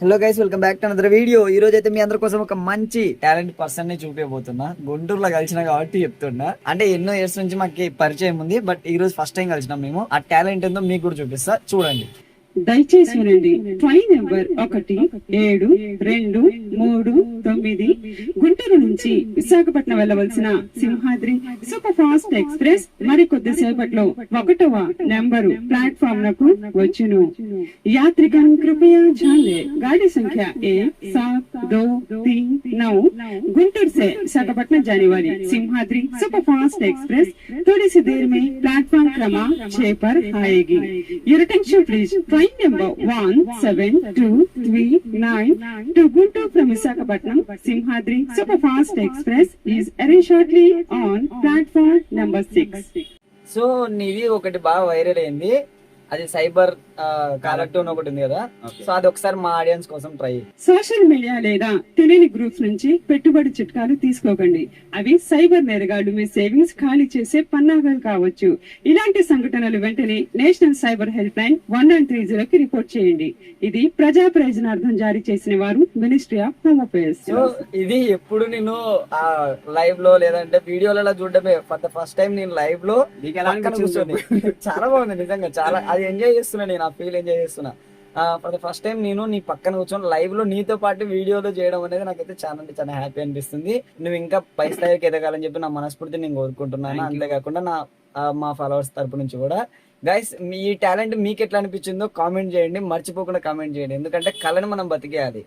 Hello guys, welcome back to another video. ఈ రోజు అయితే మీ అందరి కోసం ఒక మంచి టాలెంట్ పర్సన్ ని చూపించబోతున్నా. గుంటూరులో కలిసిన కాబట్టి చెప్తున్నా. అంటే ఎన్నో ఇయర్స్ నుంచి మాకు పరిచయం ఉంది, బట్ ఈ రోజు ఫస్ట్ టైం కలిసినాం మేము. ఆ టాలెంట్ ఏందో మీకు కూడా చూపిస్తా, చూడండి. దయచేసి వినండి. ట్రైన్ నెంబర్ 17239 గుంటూరు నుంచి విశాఖపట్నం వెళ్లవలసిన సింహాద్రి సూపర్ ఫాస్ట్ ఎక్స్ప్రెస్ మరి కొద్దిసేపట్లో 1వ నెంబరు ప్లాట్ఫామ్ నకు వచ్చును. यात्रीगण कृपया ध्यान दें, गाड़ी संख्या 1723 गुंटूर से विशाखापट्टनम जाने वाली सिंहाद्री सुपर फास्ट एक्सप्रेस थोड़ी सी देर में प्लेटफॉर्म क्रमांक 6 पर आएगी. Your attention please. Train number 17239 to Guntur from Visakhapatnam Simhadri Superfast Express is arrived shortly on platform number 6. So నీది ఒకటి బాగా వైరల్ అయింది, అది సైబర్ కలెక్టివ్ ఒకటి ఉంది కదా. సో అది ఒకసారి మా ఆడియన్స్ కోసం ట్రై. సోషల్ మీడియా లేదా తెలియని గ్రూప్స్ నుంచి పెట్టుబడి చిట్కాలు తీసుకోకండి. అవి సైబర్ నేరగాళ్లు మీ సేవింగ్స్ ఖాళీ చేసే పన్నాగాలు కావచ్చు. ఇలాంటి సంఘటనలు వెంటనే నేషనల్ సైబర్ హెల్ప్ లైన్ 1930 కి రిపోర్ట్ చేయండి. ఇది ప్రజా ప్రయోజనార్థం జారీ చేసిన వారు ministry of home affairs. So ఇది ఎప్పుడు నేను లైవ్ లో లేదంటే వీడియోలలో చూడటమే. ఫర్ ద ఫస్ట్ టైం నేను లైవ్ లో కూర్చొని చాలా బాగుంది నిజంగా. చాలా అది ఎంజాయ్ చేస్తున్నా, నేను ఆ ఫీల్ ఎంజాయ్ చేస్తున్నా. ఫర్ ద ఫస్ట్ టైం నేను నీ పక్కన కూర్చొని లైవ్ లో నీతో పాటు వీడియోలో చేయడం అనేది నాకైతే చాలా అంటే చాలా హ్యాపీ అనిపిస్తుంది. నువ్వు ఇంకా పై స్థాయికి ఎదగాలని చెప్పి నా మనస్ఫూర్తి నేను కోరుకుంటున్నాను. అంతేకాకుండా మా ఫాలోవర్స్ తరపు నుంచి కూడా. గైస్, ఈ టాలెంట్ మీకు ఎట్లా అనిపించిందో కామెంట్ చేయండి, మర్చిపోకుండా కామెంట్ చేయండి. ఎందుకంటే కళను మనం బతికేయాలి.